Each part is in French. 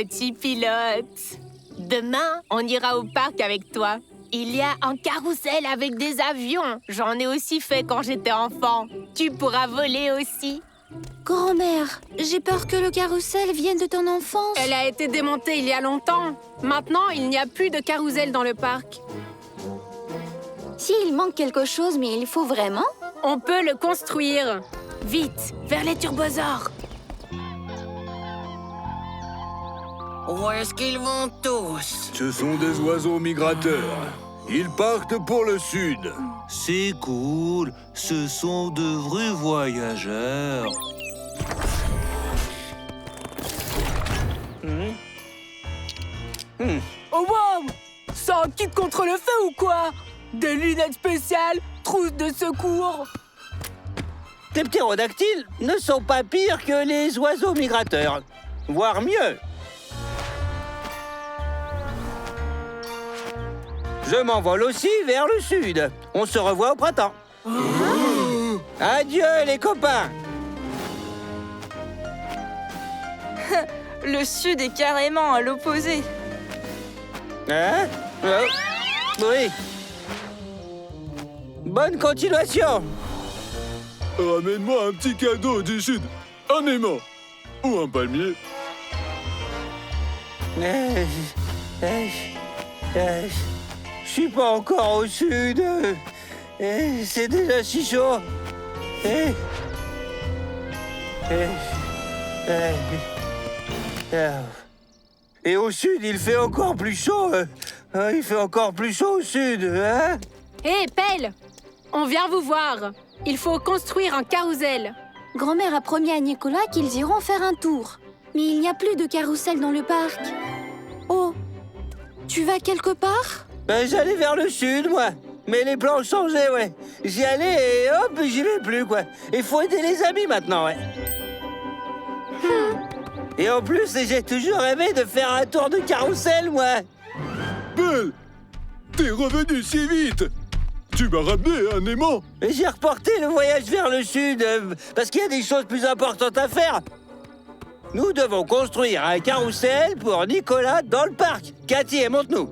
petit pilote. Demain, on ira au parc avec toi. Il y a un carrousel avec des avions. J'en ai aussi fait quand j'étais enfant. Tu pourras voler aussi. Grand-mère, j'ai peur que le carrousel vienne de ton enfance. Elle a été démontée il y a longtemps. Maintenant, il n'y a plus de carrousel dans le parc. S'il manque quelque chose, mais il faut vraiment? On peut le construire. Vite, vers les turbosaures. Où est-ce qu'ils vont tous? Ce sont des oiseaux migrateurs. Ils partent pour le sud. C'est cool, ce sont de vrais voyageurs. Oh wow! C'est un kit contre le feu ou quoi? Des lunettes spéciales, trousse de secours. Tes ptérodactyles ne sont pas pires que les oiseaux migrateurs, voire mieux. Je m'envole aussi vers le sud. On se revoit au printemps. Adieu, les copains. Le sud est carrément à l'opposé. Hein? Oh. Oui. Bonne continuation. Ramène-moi un petit cadeau du sud. Un aimant. Ou un palmier. Je suis pas encore au sud. C'est déjà si chaud. Et au sud, il fait encore plus chaud. Il fait encore plus chaud au sud, hein? Hé, Pelle! On vient vous voir. Il faut construire un carrousel. Grand-mère a promis à Nicolas qu'ils iront faire un tour. Mais il n'y a plus de carrousel dans le parc. Oh, tu vas quelque part? J'allais vers le sud, moi. Mais les plans ont changé, ouais. J'y allais et hop, j'y vais plus, quoi. Il faut aider les amis maintenant, ouais. Et en plus, j'ai toujours rêvé de faire un tour de carrousel, moi. Belle, t'es revenu si vite. Tu m'as ramené un aimant. Et j'ai reporté le voyage vers le sud, parce qu'il y a des choses plus importantes à faire. Nous devons construire un carrousel pour Nicolas dans le parc. Cathy, montre-nous.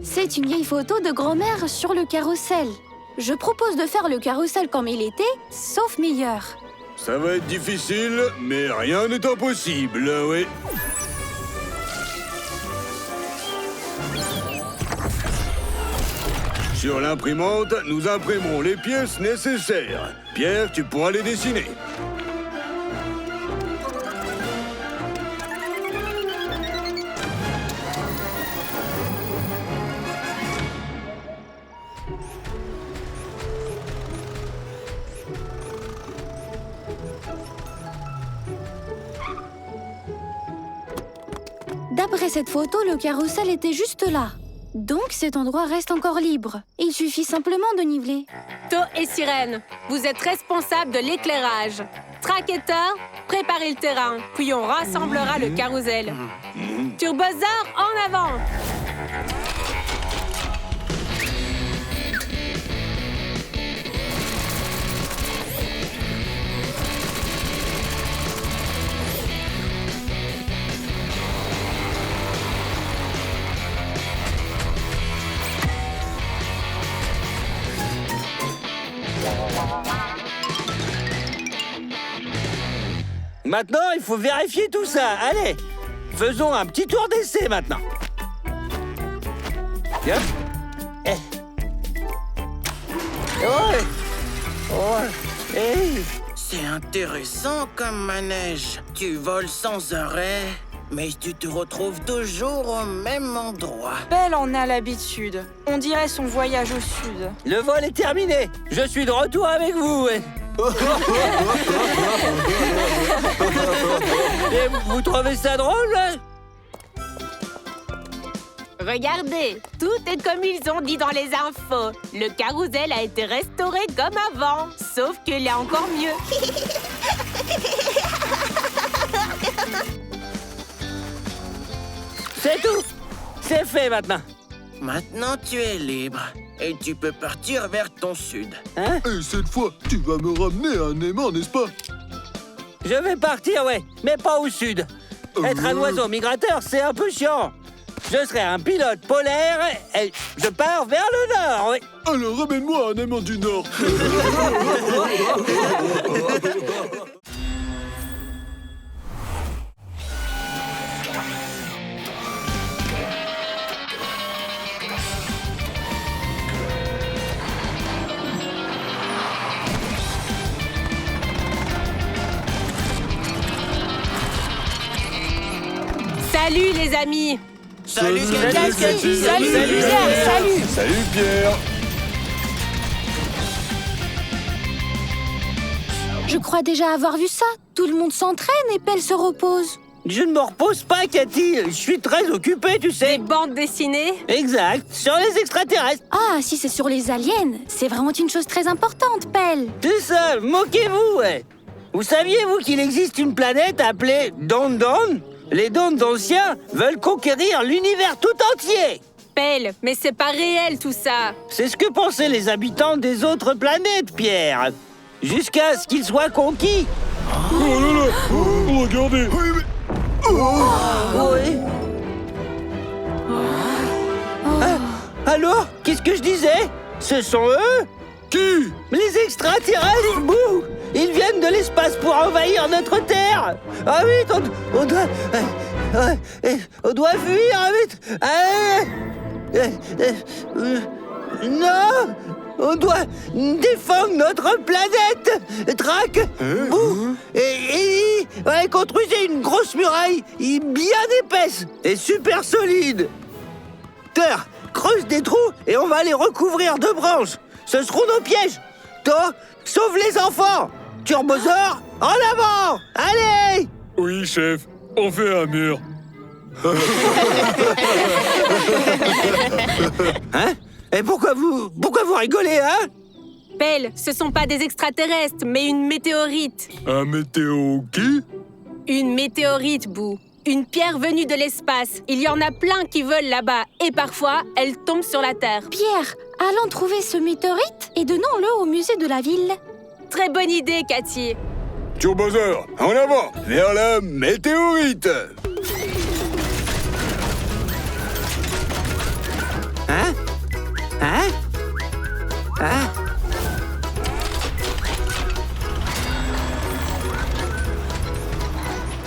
C'est une vieille photo de grand-mère sur le carrousel. Je propose de faire le carrousel comme il était, sauf meilleur. Ça va être difficile, mais rien n'est impossible, oui. Sur l'imprimante, nous imprimerons les pièces nécessaires. Pierre, tu pourras les dessiner. D'après cette photo, le carrousel était juste là. Donc cet endroit reste encore libre. Il suffit simplement de niveler. To et Sirène, vous êtes responsables de l'éclairage. Tracketeur, préparez le terrain, puis on rassemblera le carrousel. Turbosaure, en avant! Maintenant, il faut vérifier tout ça. Allez, faisons un petit tour d'essai maintenant. Bien. C'est intéressant comme manège. Tu voles sans arrêt, mais tu te retrouves toujours au même endroit. Belle en a l'habitude. On dirait son voyage au sud. Le vol est terminé. Je suis de retour avec vous. Et vous trouvez ça drôle, là? Regardez, tout est comme ils ont dit dans les infos. Le carrousel a été restauré comme avant, sauf qu'il y a encore mieux. C'est tout. C'est fait maintenant. Maintenant, tu es libre. Et tu peux partir vers ton sud. Hein? Et cette fois, tu vas me ramener un aimant, n'est-ce pas? Je vais partir, ouais, mais pas au sud. Être un oiseau migrateur, c'est un peu chiant. Je serai un pilote polaire et je pars vers le nord, oui. Alors ramène-moi un amant du Nord. Salut les amis! Salut, Salut, Cathy. Salut, Pierre, salut. Salut Pierre. Je crois déjà avoir vu ça. Tout le monde s'entraîne et Pelle se repose. Je ne me repose pas, Cathy. Je suis très occupé, tu Des sais. bandes dessinées? Exact, sur les extraterrestres. Ah, si c'est sur les aliens, c'est vraiment une chose très importante, Pelle. C'est ça, moquez-vous, ouais. Vous saviez-vous qu'il existe une planète appelée Don-Don? Les Dons anciens veulent conquérir l'univers tout entier. Pelle, mais c'est pas réel tout ça! C'est ce que pensaient les habitants des autres planètes, Pierre. Jusqu'à ce qu'ils soient conquis. Oh là là. Oh, regardez. Oui. Alors, qu'est-ce que je disais? Ce sont eux? Qui? Les extraterrestres, bouh! Ils viennent de l'espace pour envahir notre Terre! Ah vite, on doit fuir, vite! Non! On doit défendre notre planète! Trac! Bouh! Et construisez une grosse muraille bien épaisse et super solide! Terre, creuse des trous et on va les recouvrir de branches! Ce seront nos pièges! Toi, sauve les enfants! Turbosaur, en avant! Allez! Oui, chef. On fait un mur. Hein? Et pourquoi vous rigolez, hein? Pelle, ce sont pas des extraterrestres, mais une météorite. Un météo qui? Une météorite, Boo. Une pierre venue de l'espace. Il y en a plein qui volent là-bas, et parfois, elles tombent sur la Terre. Pierre, allons trouver ce météorite et donnons-le au musée de la ville. Très bonne idée, Cathy. Turbosaur, en avant, vers la météorite. Hein? Hein? Hein?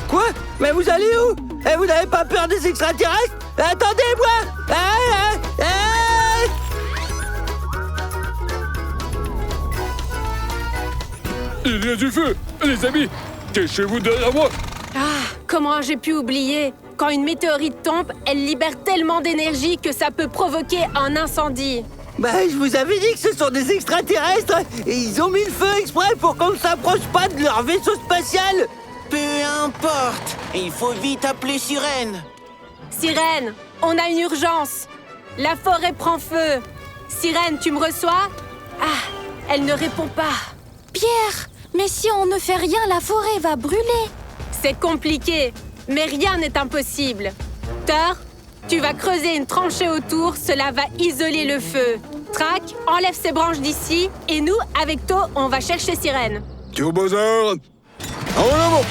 Quoi? Mais vous allez où? Et vous n'avez pas peur des extraterrestres? Attendez-moi! Il y a du feu. Les amis, cachez-vous derrière moi. Ah, comment j'ai pu oublier? Quand une météorite tombe, elle libère tellement d'énergie que ça peut provoquer un incendie. Bah, je vous avais dit que ce sont des extraterrestres et ils ont mis le feu exprès pour qu'on ne s'approche pas de leur vaisseau spatial. Peu importe. Il faut vite appeler Sirène. Sirène, on a une urgence. La forêt prend feu. Sirène, tu me reçois? Ah, elle ne répond pas. Pierre, mais si on ne fait rien, la forêt va brûler. C'est compliqué, mais rien n'est impossible. Thor, tu vas creuser une tranchée autour, cela va isoler le feu. Trac, enlève ces branches d'ici, et nous, avec To, on va chercher Sirène. Turbosaur, en avant.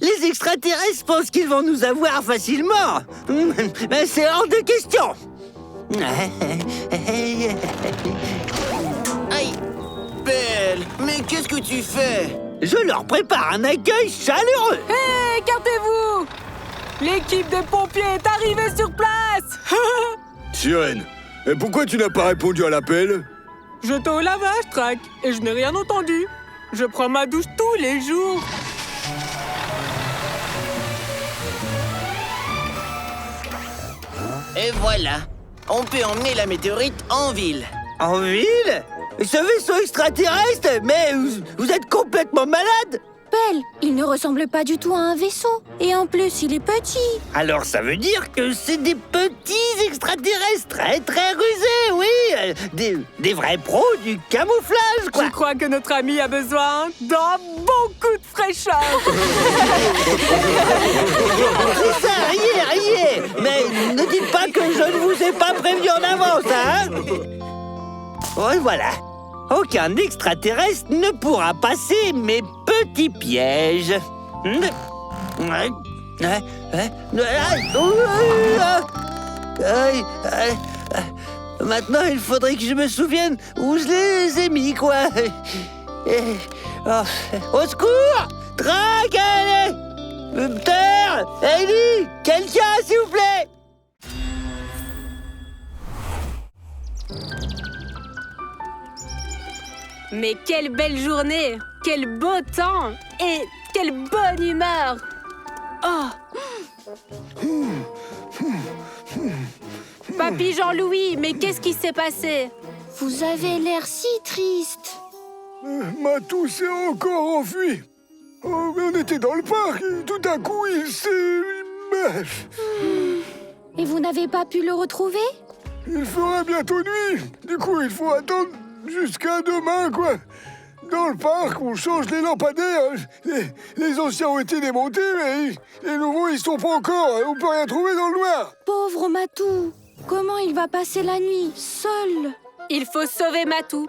Les extraterrestres pensent qu'ils vont nous avoir facilement. Mais c'est hors de question. Aïe. Pelle, mais qu'est-ce que tu fais? Je leur prépare un accueil chaleureux. Hé, écartez-vous! L'équipe de pompiers est arrivée sur place. Sirène, et pourquoi tu n'as pas répondu à l'appel? J'étais au lavage, Trac, et je n'ai rien entendu. Je prends ma douche tous les jours. Et voilà. On peut emmener la météorite en ville. En ville? Ce vaisseau extraterrestre? Mais vous êtes complètement malade. Pelle, il ne ressemble pas du tout à un vaisseau. Et en plus, il est petit. Alors ça veut dire que c'est des petits extraterrestres très rusés, oui. Des vrais pros du camouflage, quoi. Je crois que notre ami a besoin d'un bon coup de fraîcheur. C'est ça, riez. Mais ne dites pas que je ne vous ai pas prévenu en avance, hein. Oui, voilà. Aucun extraterrestre ne pourra passer mes petits pièges. Maintenant, il faudrait que je me souvienne où je les ai mis, quoi. Au secours! Traque! Terre! Ellie! Quelqu'un, s'il vous plaît! Mais quelle belle journée! Quel beau temps! Et quelle bonne humeur! Oh! Papy Jean-Louis, mais qu'est-ce qui s'est passé? Vous avez l'air si triste. Matou s'est encore enfui. Oh, mais on était dans le parc et tout à coup, il s'est... Et vous n'avez pas pu le retrouver? Il fera bientôt nuit. Du coup, il faut attendre jusqu'à demain, quoi. Dans le parc, on change les lampadaires. Les anciens ont été démontés, mais les nouveaux, ils sont pas encore. On peut rien trouver dans le noir. Pauvre Matou, comment il va passer la nuit, seul? Il faut sauver Matou.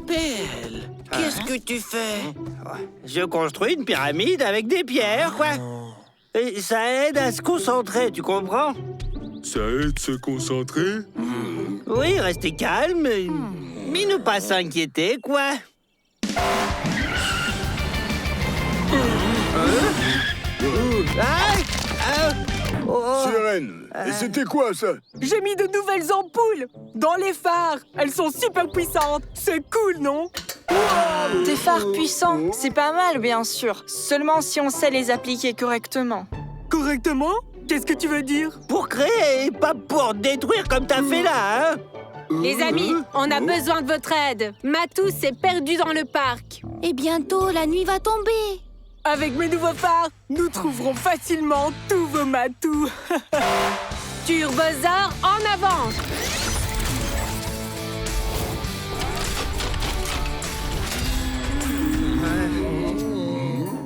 Pelle, qu'est-ce que tu fais? Je construis une pyramide avec des pierres, quoi. Et ça aide à se concentrer, tu comprends? Ça aide à se concentrer. Oui, rester calme, mais ne pas s'inquiéter, quoi. Sirène, et c'était quoi, ça? J'ai mis de nouvelles ampoules dans les phares. Elles sont super puissantes. C'est cool, non? Des phares puissants, c'est pas mal, bien sûr. Seulement si on sait les appliquer correctement. Correctement? Qu'est-ce que tu veux dire? Pour créer, et pas pour détruire comme t'as fait là, hein? Les amis, on a besoin de votre aide. Matou s'est perdu dans le parc. Et bientôt, la nuit va tomber. Avec mes nouveaux phares, nous trouverons facilement tous vos matous. Turbosaur, en avant!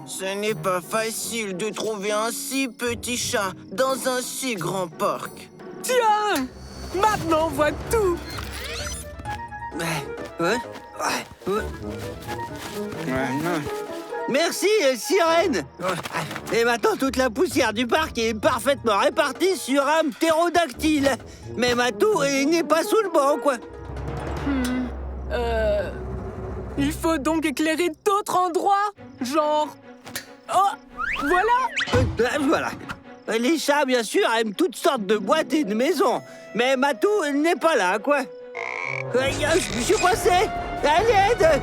Ce n'est pas facile de trouver un si petit chat dans un si grand parc. Tiens! Maintenant, on voit tout! Merci, Sirène. Et maintenant, toute la poussière du parc est parfaitement répartie sur un ptérodactyle. Mais Matou n'est pas sous le banc, quoi. Il faut donc éclairer d'autres endroits? Genre... Oh! Voilà! Voilà. Les chats, bien sûr, aiment toutes sortes de boîtes et de maisons. Mais Matou n'est pas là, quoi. Je suis coincé. À l'aide!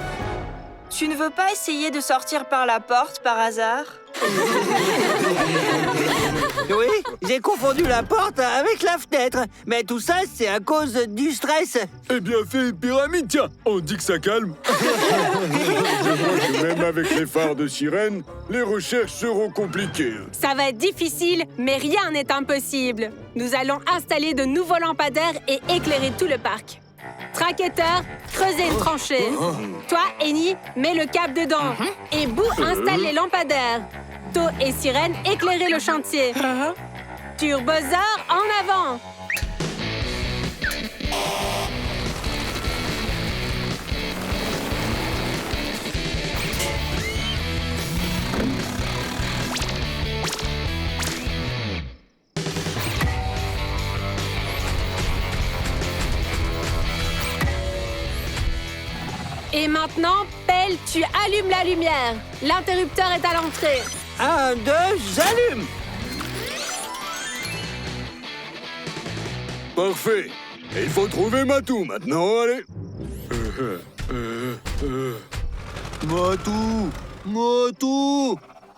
Tu ne veux pas essayer de sortir par la porte, par hasard? Oui, j'ai confondu la porte avec la fenêtre. Mais tout ça, c'est à cause du stress. Eh bien fait, pyramide, tiens. On dit que ça calme. Je vois que même avec les phares de sirène, les recherches seront compliquées. Ça va être difficile, mais rien n'est impossible. Nous allons installer de nouveaux lampadaires et éclairer tout le parc. Tracketeur, creusez une tranchée. Toi, Eni, mets le câble dedans. Et Boo installe les lampadaires. To et Sirène, éclairez le chantier. Turbosaur, en avant! Et maintenant, Pelle, tu allumes la lumière. L'interrupteur est à l'entrée. 1, 2, j'allume. Parfait. Et il faut trouver Matou maintenant, allez. Matou,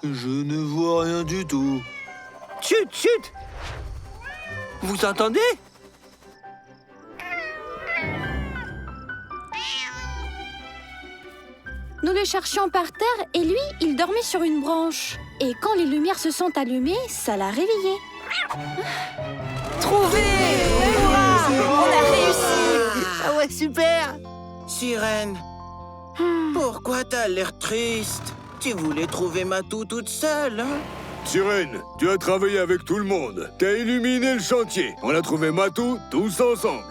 je ne vois rien du tout. Chut, chut. Vous entendez? Nous le cherchions par terre et lui, il dormait sur une branche. Et quand les lumières se sont allumées, ça l'a réveillé. Trouvé! Hurrah! On a réussi! Ah ouais, super! Sirène, pourquoi t'as l'air triste? Tu voulais trouver Matou toute seule, hein? Sirène, tu as travaillé avec tout le monde. T'as illuminé le chantier. On a trouvé Matou tous ensemble.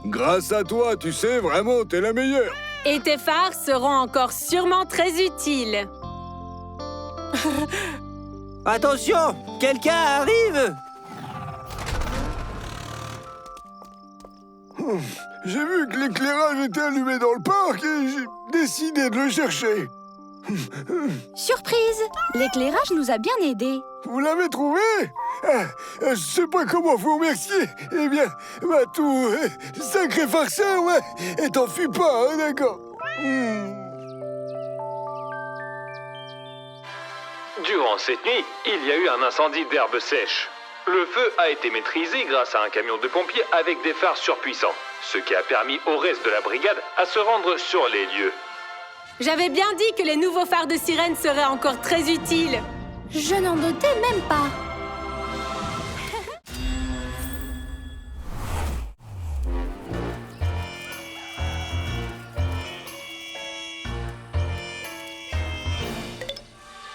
Grâce à toi, tu sais, vraiment, t'es la meilleure. Et tes phares seront encore sûrement très utiles. Attention, quelqu'un arrive! J'ai vu que l'éclairage était allumé dans le parc et j'ai décidé de le chercher. Surprise! L'éclairage nous a bien aidés. Vous l'avez trouvé? Je sais pas comment vous remercier. Eh bien, Matou, sacré farceur, ouais. Et t'en fuis pas, hein, d'accord? Durant cette nuit, il y a eu un incendie d'herbes sèches. Le feu a été maîtrisé grâce à un camion de pompiers avec des phares surpuissants, ce qui a permis au reste de la brigade à se rendre sur les lieux. J'avais bien dit que les nouveaux phares de sirène seraient encore très utiles. Je n'en doutais même pas.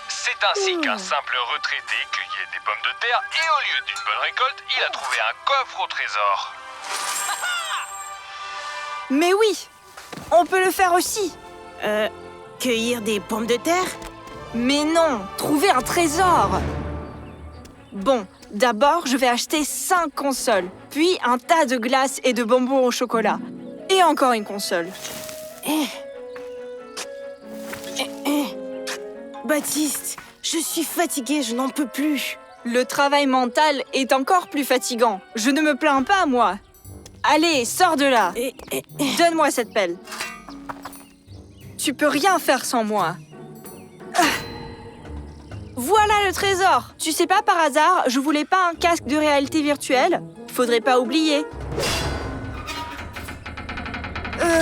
C'est ainsi qu'un simple retraité cueillait des pommes de terre et au lieu d'une bonne récolte, il a trouvé un coffre au trésor. Mais oui! On peut le faire aussi! Cueillir des pommes de terre? Mais non! Trouver un trésor! Bon, d'abord, je vais acheter 5 consoles, puis un tas de glace et de bonbons au chocolat. Et encore une console. Baptiste, je suis fatiguée, je n'en peux plus. Le travail mental est encore plus fatigant. Je ne me plains pas, moi. Allez, sors de là. Donne-moi cette pelle. Tu peux rien faire sans moi. Voilà le trésor. Tu sais pas, par hasard, je voulais pas un casque de réalité virtuelle? Faudrait pas oublier. Aïe!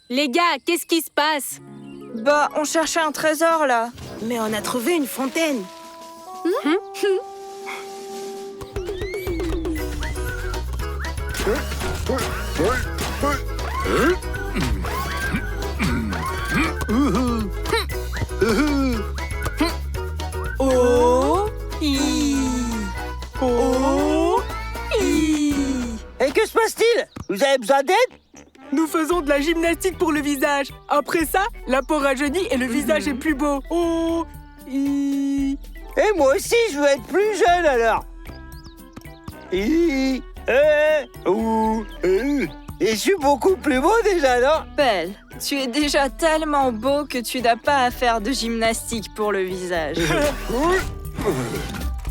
Les gars, qu'est-ce qui se passe? Bah, on cherchait un trésor, là. Mais on a trouvé une fontaine. Oh, Et que se passe-t-il? Vous avez besoin d'aide? Nous faisons de la gymnastique pour le visage. Après ça, la peau rajeunit et le visage est plus beau. Oh, Et moi aussi, je veux être plus jeune, alors. Et je suis beaucoup plus beau déjà, non? Belle, tu es déjà tellement beau que tu n'as pas à faire de gymnastique pour le visage.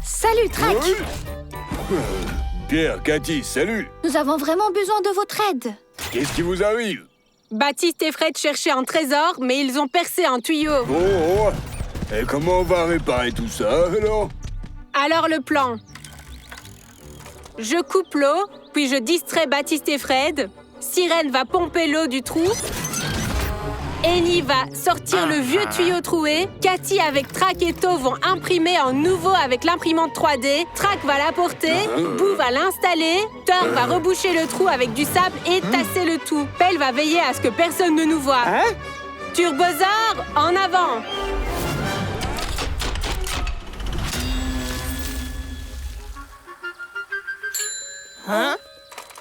Salut, Trac! Pierre, Cathy, salut. Nous avons vraiment besoin de votre aide. Qu'est-ce qui vous arrive? Baptiste et Fred cherchaient un trésor, mais ils ont percé un tuyau. Oh. Et comment on va réparer tout ça, alors? Alors le plan. Je coupe l'eau, puis je distrais Baptiste et Fred. Sirène va pomper l'eau du trou. Annie va sortir le vieux tuyau troué. Cathy avec Trac et To vont imprimer en nouveau avec l'imprimante 3D. Trac va l'apporter. Boo va l'installer. Thor va reboucher le trou avec du sable et tasser le tout. Pelle va veiller à ce que personne ne nous voie. Turbosaur, en avant!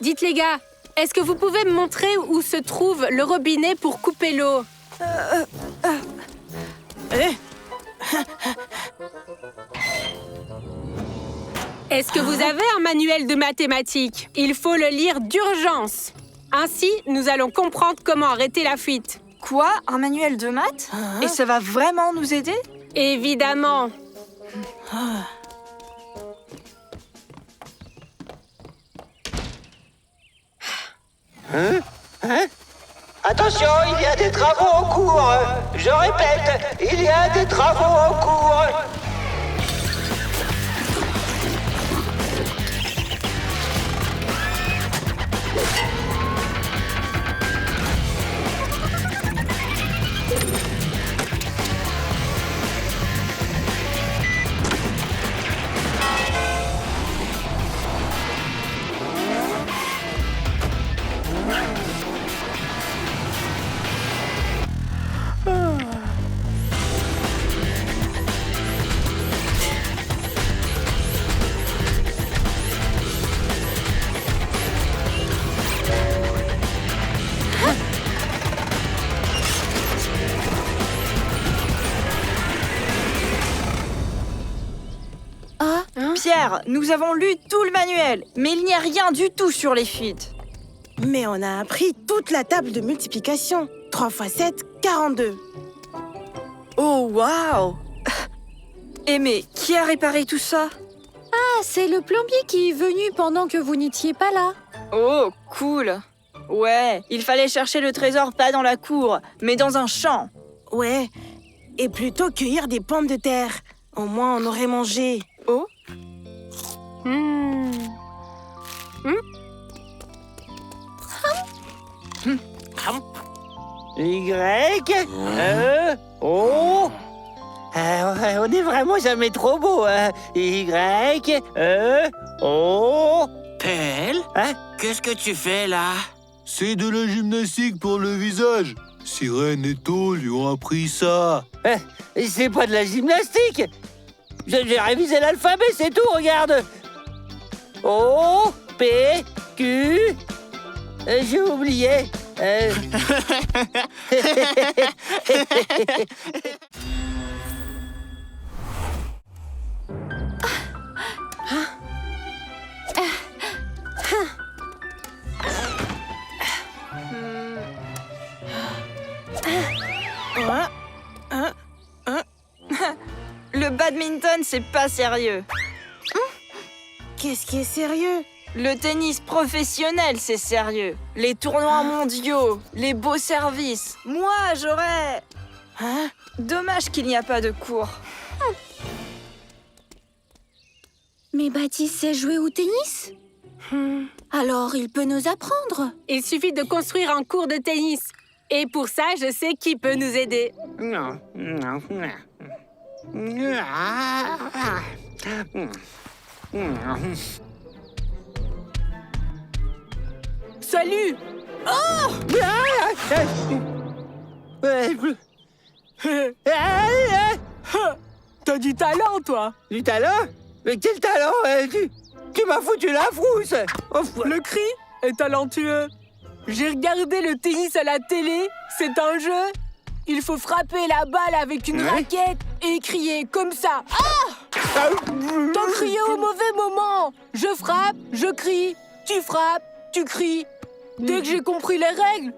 Dites les gars, est-ce que vous pouvez me montrer où se trouve le robinet pour couper l'eau? Est-ce que vous avez un manuel de mathématiques? Il faut le lire d'urgence. Ainsi, nous allons comprendre comment arrêter la fuite. Quoi? Un manuel de maths? Et ça va vraiment nous aider? Évidemment. Attention, il y a des travaux en cours. Je répète, il y a des travaux en cours. Pierre, nous avons lu tout le manuel, mais il n'y a rien du tout sur les fuites. Mais on a appris toute la table de multiplication. 3 x 7, 42. Oh, waouh! Eh mais, qui a réparé tout ça? Ah, c'est le plombier qui est venu pendant que vous n'étiez pas là. Oh, cool! Ouais, il fallait chercher le trésor pas dans la cour, mais dans un champ. Ouais, et plutôt cueillir des pommes de terre. Au moins, on aurait mangé. Oh? Y, O. On est vraiment jamais trop beau, hein. Y, O. Pelle, Hein? qu'est-ce que tu fais là? C'est de la gymnastique pour le visage. Sirène et To lui ont appris ça. C'est pas de la gymnastique. J'ai révisé l'alphabet, c'est tout, regarde. O, P, Q. J'ai oublié. Le badminton, c'est pas sérieux. Qu'est-ce qui est sérieux? Le tennis professionnel, c'est sérieux. Les tournois mondiaux, les beaux services. Moi, j'aurais... Hein? Dommage qu'il n'y a pas de cours. Mais Baptiste sait jouer au tennis? Alors, il peut nous apprendre. Il suffit de construire un court de tennis. Et pour ça, je sais qui peut nous aider. Non. Salut! T'as du talent, toi! Du talent? Mais quel talent? Tu m'as foutu la frousse. Le cri est talentueux. J'ai regardé le tennis à la télé. C'est un jeu. Il faut frapper la balle avec une raquette et crier comme ça. Ah! T'as crié au mauvais moment. Je frappe, je crie. Tu frappes, tu cries. Dès que j'ai compris les règles,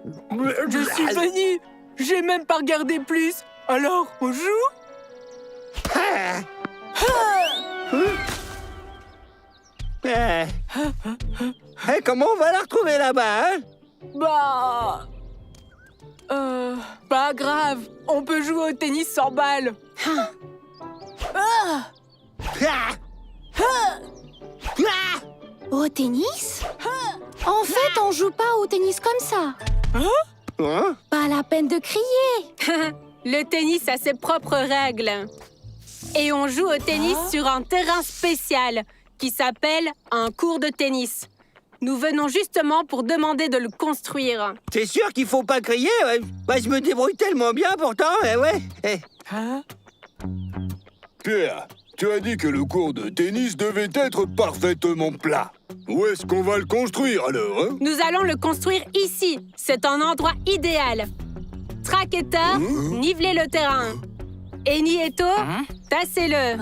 je suis venu. J'ai même pas regardé plus. Alors, on joue? Comment on va la retrouver là-bas, hein? Bah... pas grave. On peut jouer au tennis sans balle. Au tennis? En fait, on joue pas au tennis comme ça. Hein? Pas la peine de crier. Le tennis a ses propres règles. Et on joue au tennis sur un terrain spécial qui s'appelle un court de tennis. Nous venons justement pour demander de le construire. C'est sûr qu'il faut pas crier, ouais. Bah, je me débrouille tellement bien pourtant, ouais. Pierre, tu as dit que le court de tennis devait être parfaitement plat. Où est-ce qu'on va le construire alors, hein? Nous allons le construire ici. C'est un endroit idéal. Track et Thor, nivelez le terrain. Eni et To, tassez-le.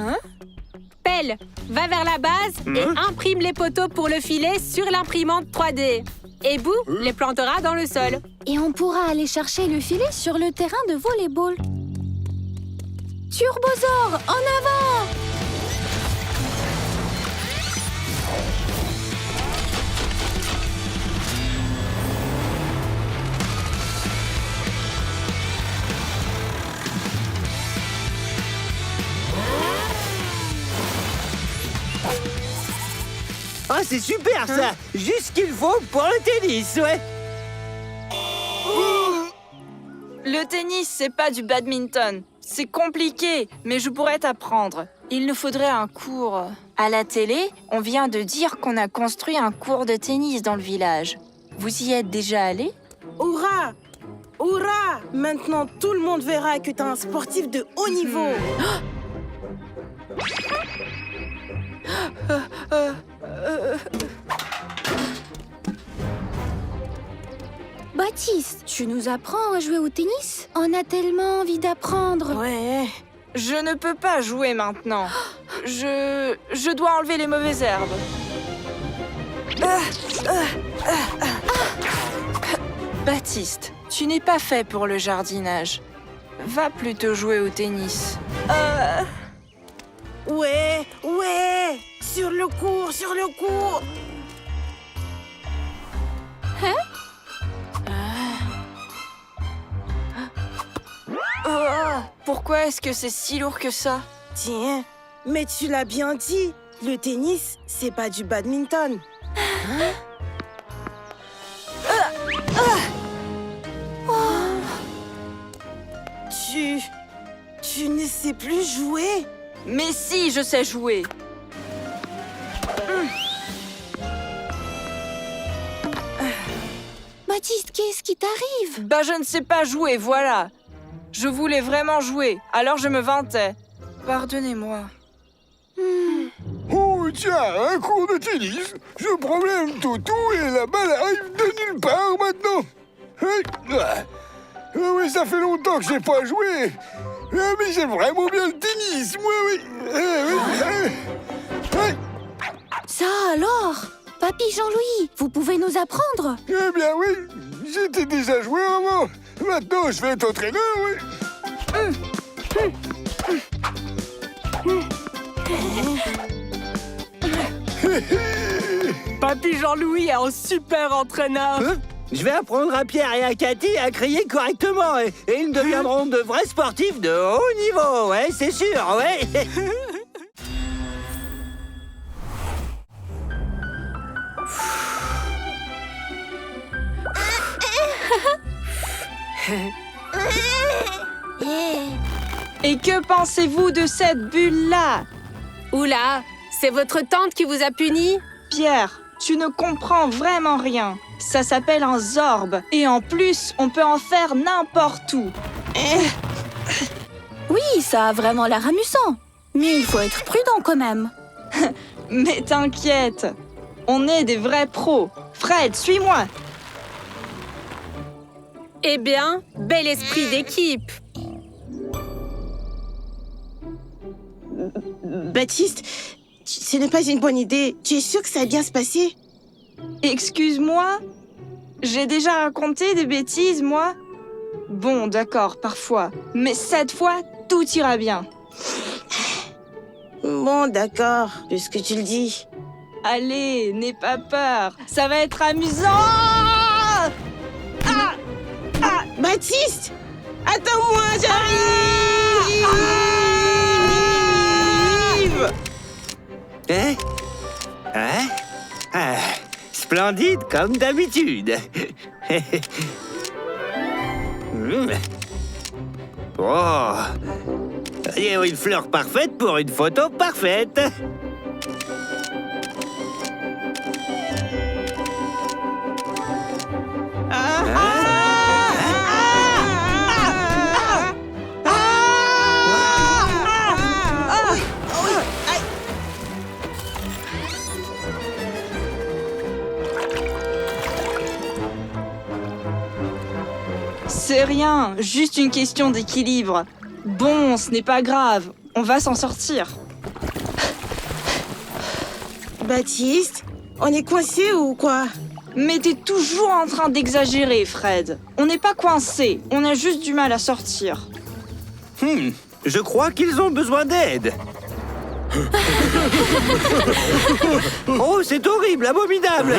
Pelle, va vers la base et imprime les poteaux pour le filet sur l'imprimante 3D. Et Boo les plantera dans le sol. Et on pourra aller chercher le filet sur le terrain de volleyball. Turbosaur, en avant! Ah, c'est super ça. Juste ce qu'il faut pour le tennis, ouais. Le tennis, c'est pas du badminton. C'est compliqué, mais je pourrais t'apprendre. Il nous faudrait un cours. À la télé, on vient de dire qu'on a construit un cours de tennis dans le village. Vous y êtes déjà allé? Hourra! Hourra! Maintenant, tout le monde verra que t'es un sportif de haut niveau. Baptiste, tu nous apprends à jouer au tennis? On a tellement envie d'apprendre. Ouais, Je ne peux pas jouer maintenant. Je dois enlever les mauvaises herbes. Baptiste, tu n'es pas fait pour le jardinage. Va plutôt jouer au tennis. Ouais, sur le cours, Pourquoi est-ce que c'est si lourd que ça? Tiens, mais tu l'as bien dit, le tennis, c'est pas du badminton. Tu ne sais plus jouer? Mais si, je sais jouer. Baptiste, qu'est-ce qui t'arrive? Bah, je ne sais pas jouer, voilà. Je voulais vraiment jouer, alors je me vantais. Pardonnez-moi. Oh, tiens, un cours de tennis. Je promène Toutou et la balle arrive de nulle part maintenant. Oui, ça fait longtemps que j'ai pas joué. Mais j'aime vraiment bien le tennis, moi, oui. Ça alors? Papy Jean-Louis, vous pouvez nous apprendre? Eh bien oui, j'étais déjà joueur avant. Maintenant, je vais être entraîneur, oui. Papy Jean-Louis est un super entraîneur. Je vais apprendre à Pierre et à Cathy à crier correctement et ils deviendront de vrais sportifs de haut niveau, ouais, c'est sûr, ouais. Et que pensez-vous de cette bulle-là? Oula, c'est votre tante qui vous a puni? Pierre, tu ne comprends vraiment rien. Ça s'appelle un zorbe. Et en plus, on peut en faire n'importe où. Oui, ça a vraiment l'air amusant. Mais il faut être prudent quand même. Mais t'inquiète, on est des vrais pros. Fred, suis-moi. Eh bien, bel esprit d'équipe. Baptiste, ce n'est pas une bonne idée. Tu es sûr que ça va bien se passer? Excuse-moi? J'ai déjà raconté des bêtises, moi? Bon, d'accord, parfois. Mais cette fois, tout ira bien. Bon, d'accord, puisque tu le dis. Allez, n'aie pas peur. Ça va être amusant! Baptiste! Attends-moi, j'arrive! Splendide comme d'habitude. Oh, il y a une fleur parfaite pour une photo parfaite. C'est rien, juste une question d'équilibre. Bon, ce n'est pas grave, on va s'en sortir. Baptiste, on est coincé ou quoi? Mais t'es toujours en train d'exagérer, Fred. On n'est pas coincé, on a juste du mal à sortir. Je crois qu'ils ont besoin d'aide. Oh, c'est horrible, abominable.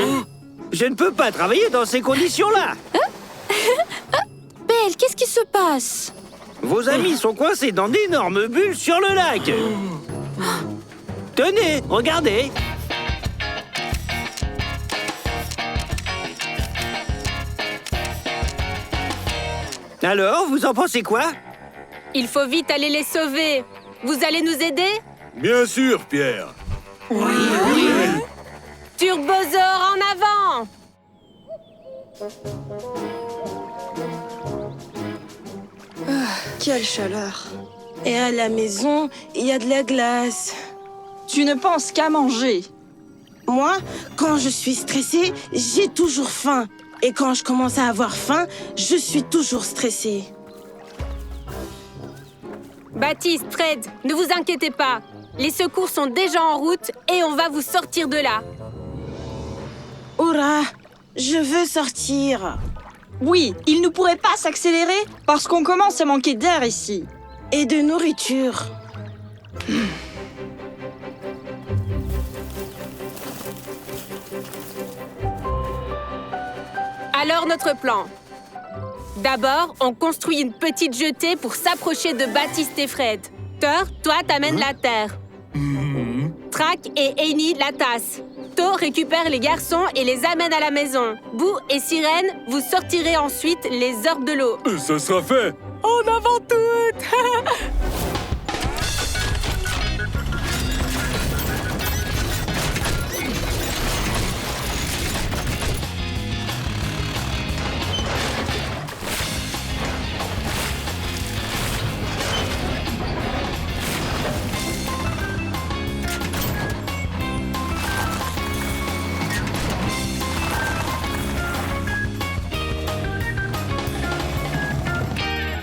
Je ne peux pas travailler dans ces conditions-là. Belle, qu'est-ce qui se passe? Vos amis sont coincés dans d'énormes bulles sur le lac. Tenez, regardez. Alors, vous en pensez quoi? Il faut vite aller les sauver. Vous allez nous aider? Bien sûr, Pierre. Turbosaur en avant! Quelle chaleur. Et à la maison, il y a de la glace. Tu ne penses qu'à manger. Moi, quand je suis stressée, j'ai toujours faim. Et quand je commence à avoir faim, je suis toujours stressée. Baptiste, Fred, ne vous inquiétez pas. Les secours sont déjà en route et on va vous sortir de là. Hurrah! Je veux sortir. Oui, il ne pourrait pas s'accélérer parce qu'on commence à manquer d'air ici. Et de nourriture. Alors notre plan. D'abord, on construit une petite jetée pour s'approcher de Baptiste et Fred. Thor, toi, t'amènes la terre. Track et Annie, la tasse. To récupère les garçons et les amène à la maison. Boo et Sirène, vous sortirez ensuite les orbes de l'eau. Ça sera fait. En avant toutes.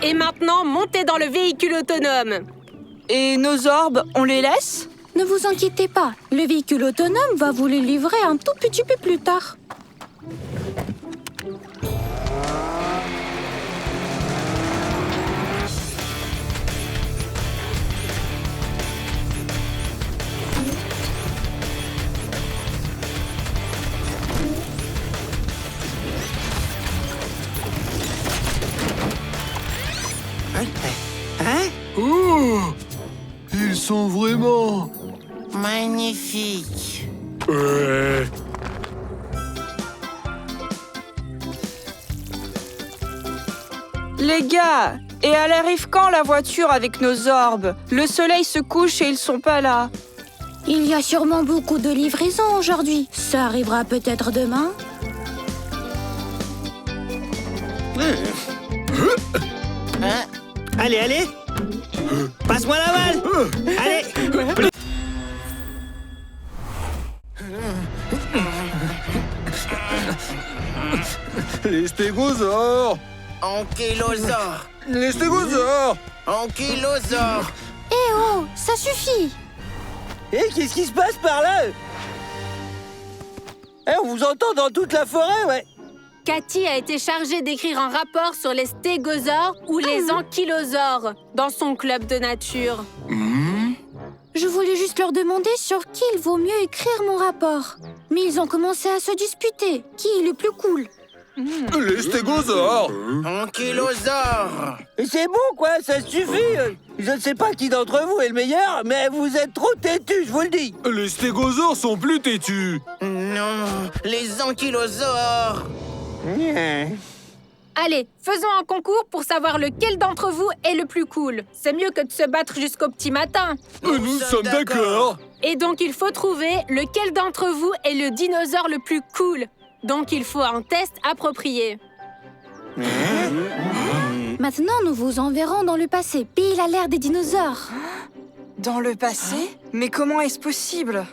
Et maintenant, montez dans le véhicule autonome. Et nos orbes, on les laisse? Ne vous inquiétez pas, le véhicule autonome va vous les livrer un tout petit peu plus tard. Hein? Oh, ils sont vraiment... Magnifique. Ouais. Les gars, et elle arrive quand la voiture avec nos orbes? Le soleil se couche et ils sont pas là. Il y a sûrement beaucoup de livraisons aujourd'hui. Ça arrivera peut-être demain. Hein? Allez, allez. Passe-moi la balle. Allez. Les stégosaures. Ankylosaure. Les stégosaures. Ankylosaure. Eh oh, ça suffit! Eh, qu'est-ce qui se passe par là? Eh, on vous entend dans toute la forêt, ouais. Cathy a été chargée d'écrire un rapport sur les stégosaures ou les ankylosaures dans son club de nature. Je voulais juste leur demander sur qui il vaut mieux écrire mon rapport. Mais ils ont commencé à se disputer. Qui est le plus cool? Les stégosaures. Ankylosaure. Et c'est bon, quoi, ça suffit. Je ne sais pas qui d'entre vous est le meilleur, mais vous êtes trop têtus, je vous le dis. Les stégosaures sont plus têtus. Non, les ankylosaures. Allez, faisons un concours pour savoir lequel d'entre vous est le plus cool. C'est mieux que de se battre jusqu'au petit matin. Nous sommes d'accord. Et donc, il faut trouver lequel d'entre vous est le dinosaure le plus cool. Donc, il faut un test approprié. Maintenant, nous vous enverrons dans le passé, pile à l'ère des dinosaures. Dans le passé? Mais comment est-ce possible?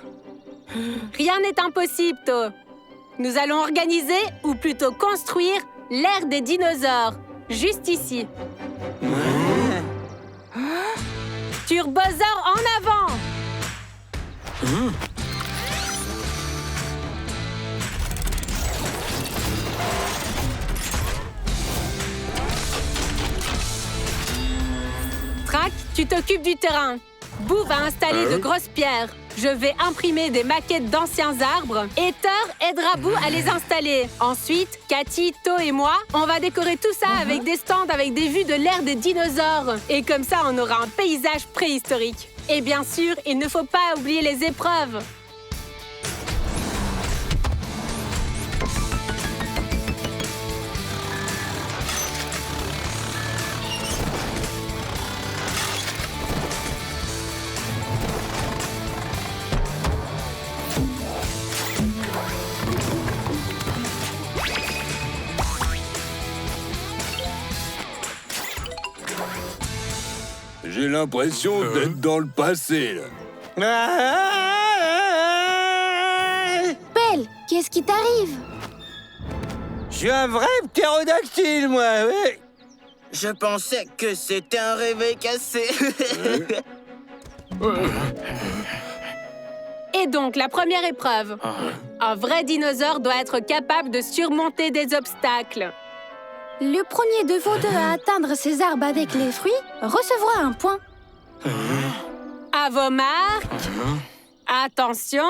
Rien n'est impossible, To. Nous allons organiser, ou plutôt construire, l'ère des dinosaures. Juste ici. Turbosaure en avant! Track, tu t'occupes du terrain. Boo va installer de grosses pierres. Je vais imprimer des maquettes d'anciens arbres et Thor aidera Boo à les installer. Ensuite, Cathy, To et moi, on va décorer tout ça avec des stands avec des vues de l'ère des dinosaures. Et comme ça, on aura un paysage préhistorique. Et bien sûr, il ne faut pas oublier les épreuves. J'ai l'impression d'être dans le passé, là. Belle, qu'est-ce qui t'arrive? Je suis un vrai ptérodactyle, moi, ouais. Je pensais que c'était un réveil cassé. Et donc, la première épreuve. Un vrai dinosaure doit être capable de surmonter des obstacles. Le premier de vous deux à atteindre ces arbres avec les fruits recevra un point. À vos marques. Attention.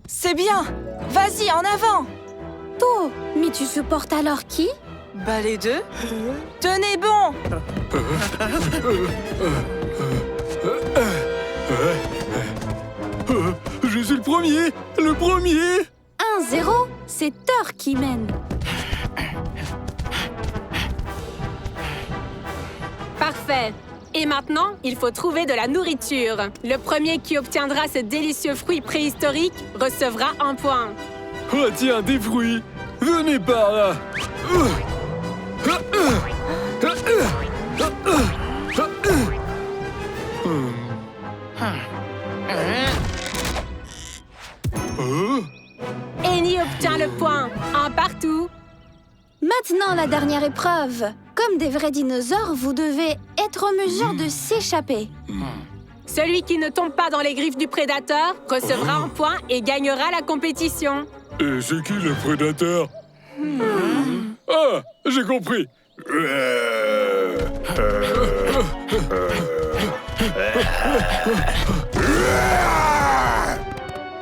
C'est bien. Vas-y, en avant. To, mais tu supportes alors qui? Bah les deux. Tenez bon. Je suis le premier. Le premier. 1-0, c'est Thor qui mène. Parfait. Et maintenant, il faut trouver de la nourriture. Le premier qui obtiendra ce délicieux fruit préhistorique recevra un point. Oh tiens, des fruits. Venez par là. Annie obtient le point. Un partout. Maintenant, la dernière épreuve. Comme des vrais dinosaures, vous devez être en mesure de s'échapper. Celui qui ne tombe pas dans les griffes du prédateur recevra un point et gagnera la compétition. Et c'est qui le prédateur? Ah, j'ai compris.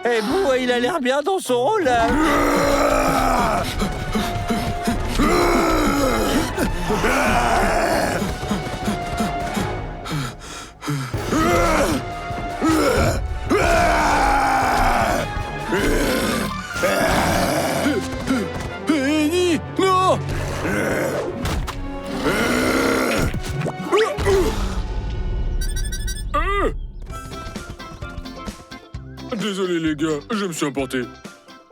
Eh bon, il a l'air bien dans son rôle, là. Annie, non! Désolé les gars, je me suis emporté.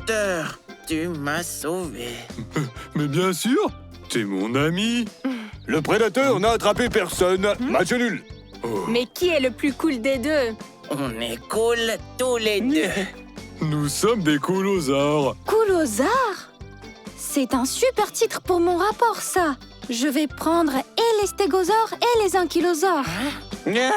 Thor, tu m'as sauvé. Mais bien sûr, t'es mon ami. Le prédateur n'a attrapé personne. Match nul. Mais qui est le plus cool des deux? On est cool tous les deux. Nous sommes des colosaures. Coolosaure? C'est un super titre pour mon rapport, ça. Je vais prendre et les stégosaures et les ankylosaures. Ouais.